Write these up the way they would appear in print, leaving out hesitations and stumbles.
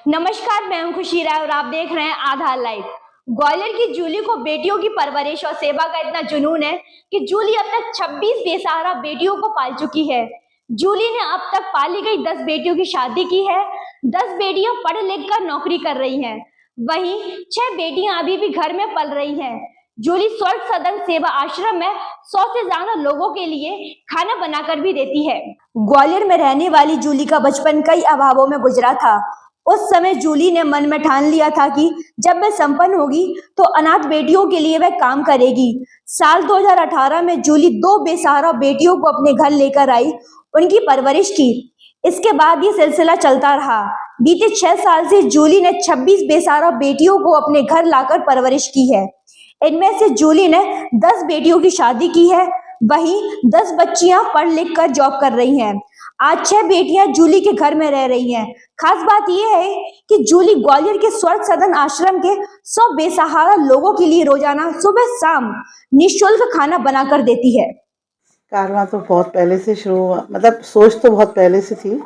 नमस्कार, मैं हूं खुशी राय और आप देख रहे हैं आधार लाइव। ग्वालियर की जूली को बेटियों की परवरिश और सेवा का इतना जुनून है कि जूली अब तक 26 बेसहारा बेटियों को पाल चुकी है। जूली ने अब तक पाली गई 10 बेटियों की शादी की है। 10 बेटियां पढ़ लिख कर नौकरी कर रही हैं। वहीं 6 बेटियां अभी भी घर में पल रही हैं। जूली स्वर्ग सदन सेवा आश्रम में 100 से ज्यादा लोगों के लिए खाना बनाकर भी देती है। ग्वालियर में रहने वाली जूली का बचपन कई अभावों में गुजरा था। उस समय जूली ने मन में ठान लिया था कि जब वह संपन्न होगी तो अनाथ बेटियों के लिए वह काम करेगी। साल 2018 में जूली 2 बेसहारा बेटियों को अपने घर लेकर आई, उनकी परवरिश की। इसके बाद ये सिलसिला चलता रहा। बीते 6 साल से जूली ने 26 बेसहारा बेटियों को अपने घर लाकर परवरिश की है। इनमें से जूली ने 10 बेटियों की शादी की है, वहीं 10 बच्चियां पढ़ लिख कर जॉब कर रही हैं। आज 6 बेटियां जूली के घर में रह रही हैं। खास बात यह है कि जूली ग्वालियर के स्वर्ग सदन आश्रम के 100 बेसहारा लोगों के लिए रोजाना सुबह शाम निःशुल्क खाना बनाकर देती है। कारवां तो बहुत पहले से शुरू हुआ, मतलब सोच तो बहुत पहले से थी।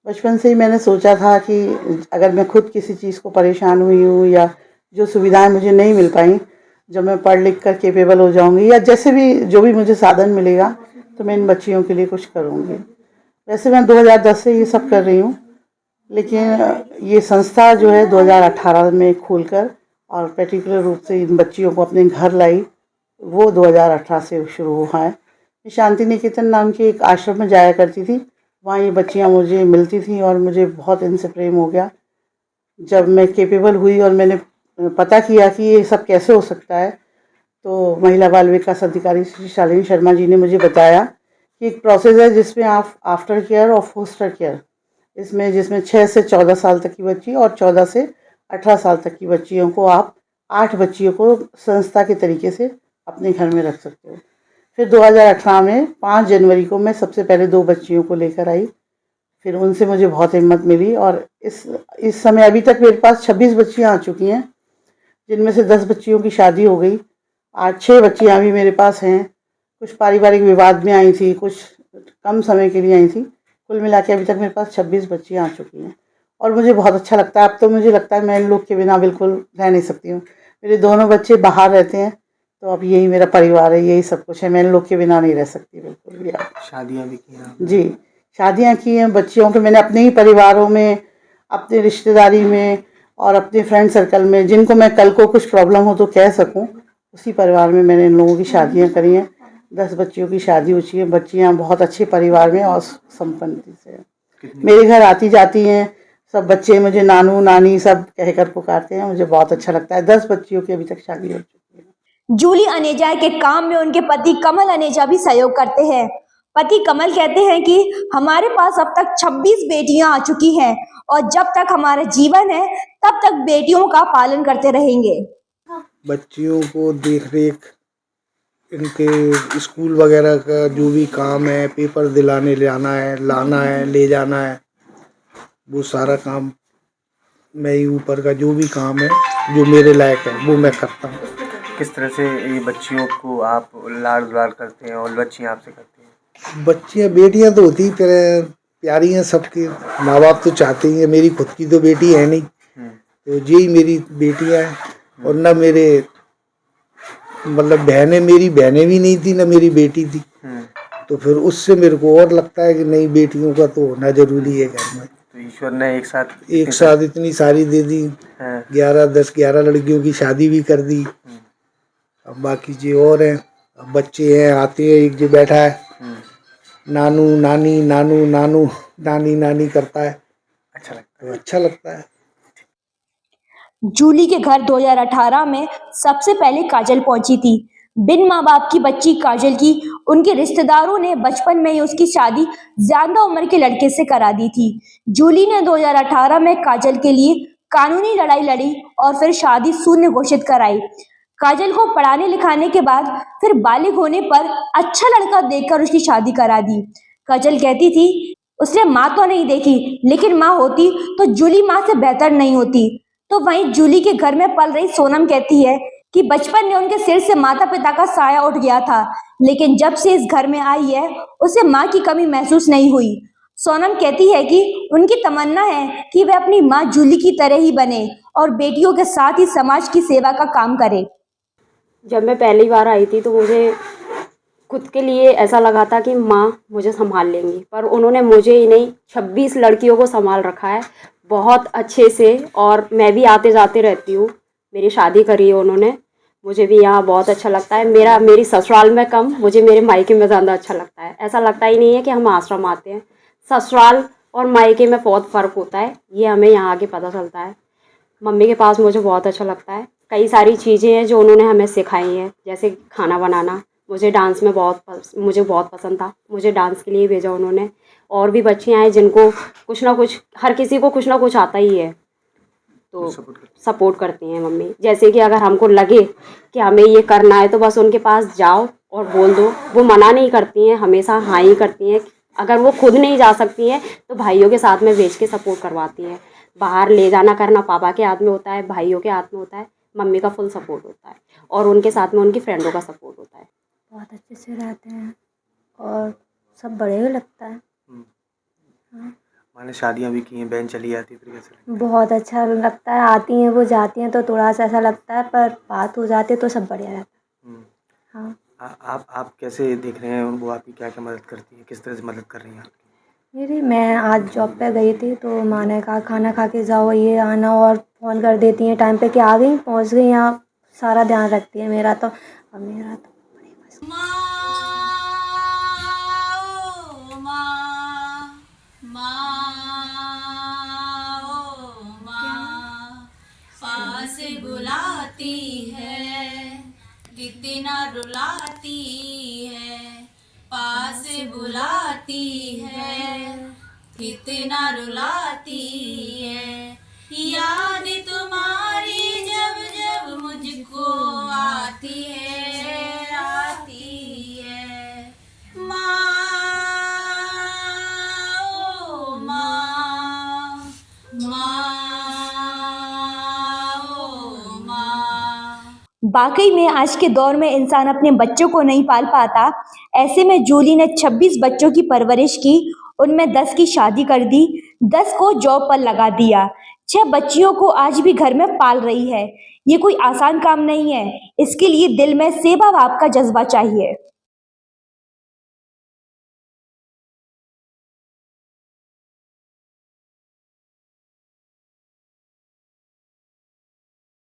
बचपन से ही मैंने सोचा था कि अगर मैं खुद किसी चीज़ को परेशान हुई हूँ या जो सुविधाएं मुझे नहीं मिल पाई, जब मैं पढ़ लिख कर केपेबल हो जाऊँगी या जैसे भी जो भी मुझे साधन मिलेगा तो मैं इन बच्चियों के लिए कुछ करूँगी। वैसे मैं 2010 से ये सब कर रही हूँ, लेकिन ये संस्था जो है 2018 में खोलकर और पर्टिकुलर रूप से इन बच्चियों को अपने घर लाई, वो 2018 से शुरू हुआ है। शांति निकेतन नाम के एक आश्रम में जाया करती थी, वहाँ ये बच्चियाँ मुझे मिलती थी और मुझे बहुत इनसे प्रेम हो गया। जब मैं केपेबल हुई और मैंने पता किया कि ये सब कैसे हो सकता है, तो महिला बाल विकास अधिकारी श्री शालिनी शर्मा जी ने मुझे बताया कि एक प्रोसेस है जिसमें आप आफ्टर केयर और फोस्टर केयर, जिसमें 6 से 14 साल तक की बच्ची और 14 से 18 साल तक की बच्चियों को आप 8 बच्चियों को संस्था के तरीके से अपने घर में रख सकते हो। फिर 2018 में 5 जनवरी को मैं सबसे पहले 2 बच्चियों को लेकर आई। फिर उनसे मुझे बहुत हिम्मत मिली और इस समय अभी तक मेरे पास 26 बच्चियाँ आ चुकी हैं, जिनमें से 10 बच्चियों की शादी हो गई। आज 6 बच्चियाँ भी मेरे पास हैं। कुछ पारिवारिक विवाद में आई थी, कुछ कम समय के लिए आई थी। कुल मिला के अभी तक मेरे पास 26 बच्चियाँ आ चुकी हैं और मुझे बहुत अच्छा लगता है। अब तो मुझे लगता है मैं इन लोग के बिना बिल्कुल रह नहीं सकती हूँ। मेरे दोनों बच्चे बाहर रहते हैं, तो अब यही मेरा परिवार है, यही सब कुछ है। मैं इन लोग के बिना नहीं रह सकती बिल्कुल भी। शादियाँ भी की हैं? जी, शादियाँ की हैं बच्चियों के। मैंने अपने ही परिवारों में, अपने रिश्तेदारी में और अपने फ्रेंड सर्कल में, जिनको मैं कल को कुछ प्रॉब्लम हो तो कह सकूं, उसी परिवार में मैंने इन लोगों की शादियाँ करी हैं। 10 बच्चियों की शादी हो चुकी है। बच्चियाँ बहुत अच्छे परिवार में और संपन्न से मेरे घर आती जाती हैं। सब बच्चे मुझे नानू नानी सब कहकर पुकारते हैं, मुझे बहुत अच्छा लगता है। 10 बच्चियों की अभी तक शादी हो चुकी है। जूली अनेजा के काम में उनके पति कमल अनेजा भी सहयोग करते हैं। पति कमल कहते हैं कि हमारे पास अब तक 26 बेटियां आ चुकी हैं और जब तक हमारा जीवन है तब तक बेटियों का पालन करते रहेंगे। बच्चियों को देख रेख, इनके स्कूल वगैरह का जो भी काम है, पेपर दिलाने ले आना है, लाना है, ले जाना है, वो सारा काम मैं ही ऊपर का जो भी काम है जो मेरे लायक है वो मैं करता हूँ। किस तरह से ये बच्चियों को आप लाड दुलार करते हैं और बच्चियाँ आपसे करती हैं? बच्चियाँ बेटियाँ तो होती प्यारी हैं सबके, माँ बाप तो चाहते ही हैं। मेरी खुद की तो बेटी है नहीं, तो यही मेरी बेटियाँ हैं। और ना मेरे मतलब मेरी बहनें भी नहीं थी, ना मेरी बेटी थी। तो फिर उससे मेरे को और लगता है कि नहीं, बेटियों का तो होना जरूरी है घर में। तो ईश्वर ने एक साथ इतनी सारी दे दी। 11 लड़कियों की शादी भी कर दी। अब बाकी जो और हैं, अब बच्चे हैं, आते हैं, एक जो बैठा है नानू नानी नानू नानू नानी नानी करता है, अच्छा लगता है। जूली के घर 2018 में सबसे पहले काजल पहुंची थी। बिन माँ बाप की बच्ची काजल की उनके रिश्तेदारों ने बचपन में ही उसकी शादी ज्यादा उम्र के लड़के से करा दी थी। जूली ने 2018 में काजल के लिए कानूनी लड़ाई लड़ी और फिर शादी शून्य घोषित कराई। काजल को पढ़ाने लिखाने के बाद फिर बालिग होने पर अच्छा लड़का देखकर उसकी शादी करा दी। काजल कहती थी उसने माँ तो नहीं देखी, लेकिन माँ होती तो जूली माँ से बेहतर नहीं होती। तो वहीं जूली के घर में पल रही सोनम कहती है कि बचपन में उनके सिर से माता पिता का साया उठ गया था, लेकिन जब से इस घर में आई है उसे माँ की कमी महसूस नहीं हुई। सोनम कहती है कि उनकी तमन्ना है कि वह अपनी माँ जूली की तरह ही बने और बेटियों के साथ ही समाज की सेवा का काम करे। जब मैं पहली बार आई थी तो मुझे खुद के लिए ऐसा लगा था कि माँ मुझे संभाल लेंगी, पर उन्होंने मुझे ही नहीं 26 लड़कियों को संभाल रखा है बहुत अच्छे से। और मैं भी आते जाते रहती हूँ, मेरी शादी करी है उन्होंने, मुझे भी यहाँ बहुत अच्छा लगता है। मेरी ससुराल में कम, मुझे मेरे मायके में ज़्यादा अच्छा लगता है। ऐसा लगता ही नहीं है कि हम आश्रम आते हैं। ससुराल और मायके में बहुत फ़र्क होता है, ये हमें यहाँ आके पता चलता है। मम्मी के पास मुझे बहुत अच्छा लगता है। कई सारी चीज़ें हैं जो उन्होंने हमें सिखाई हैं, जैसे खाना बनाना। मुझे डांस में मुझे बहुत पसंद था, मुझे डांस के लिए भेजा उन्होंने। और भी बच्चियाँ हैं जिनको कुछ ना कुछ, हर किसी को कुछ ना कुछ आता ही है, तो सपोर्ट करती हैं मम्मी। जैसे कि अगर हमको लगे कि हमें ये करना है तो बस उनके पास जाओ और बोल दो, वो मना नहीं करती हैं, हमेशा हाँ ही करती हैं। अगर वो खुद नहीं जा सकती हैं तो भाइयों के साथ में भेज के सपोर्ट करवाती हैं। बाहर ले जाना करना पापा के हाथ में होता है, भाइयों के हाथ में होता है, मम्मी का फुल सपोर्ट होता है और उनके साथ में उनकी फ्रेंडों का सपोर्ट होता है। बहुत अच्छे से रहते हैं और सब बढ़िया लगता है। मैंने शादियाँ भी की हैं, बहन चली जाती है, फिर कैसे लगता बहुत अच्छा लगता है, आती हैं वो जाती हैं तो थोड़ा सा ऐसा लगता है, पर बात हो जाती है तो सब बढ़िया रहता है? है। हाँ। आप कैसे देख रहे हैं, वो आपकी क्या क्या मदद करती है, किस तरह से मदद कर रही हैं आपकी? मेरी मैं आज जॉब पे गई थी तो माँ ने कहा खाना खा के जाओ, ये आना, और फ़ोन कर देती हैं टाइम पे कि आ गई, पहुँच गई। यहाँ सारा ध्यान रखती है मेरा तो, और मेरा तो पास बुलाती है कितना रुलाती है, पास बुलाती है कितना रुलाती है, याद तुम्हारी जब जब मुझको आती है, आती है। माँ ओ माँ, माँ ओ माँ। वाकई में आज के दौर में इंसान अपने बच्चों को नहीं पाल पाता। ऐसे में जूली ने 26 बच्चों की परवरिश की, उनमें 10 की शादी कर दी, 10 को जॉब पर लगा दिया, 6 बच्चियों को आज भी घर में पाल रही है। ये कोई आसान काम नहीं है, इसके लिए दिल में सेवा भाव का जज्बा चाहिए।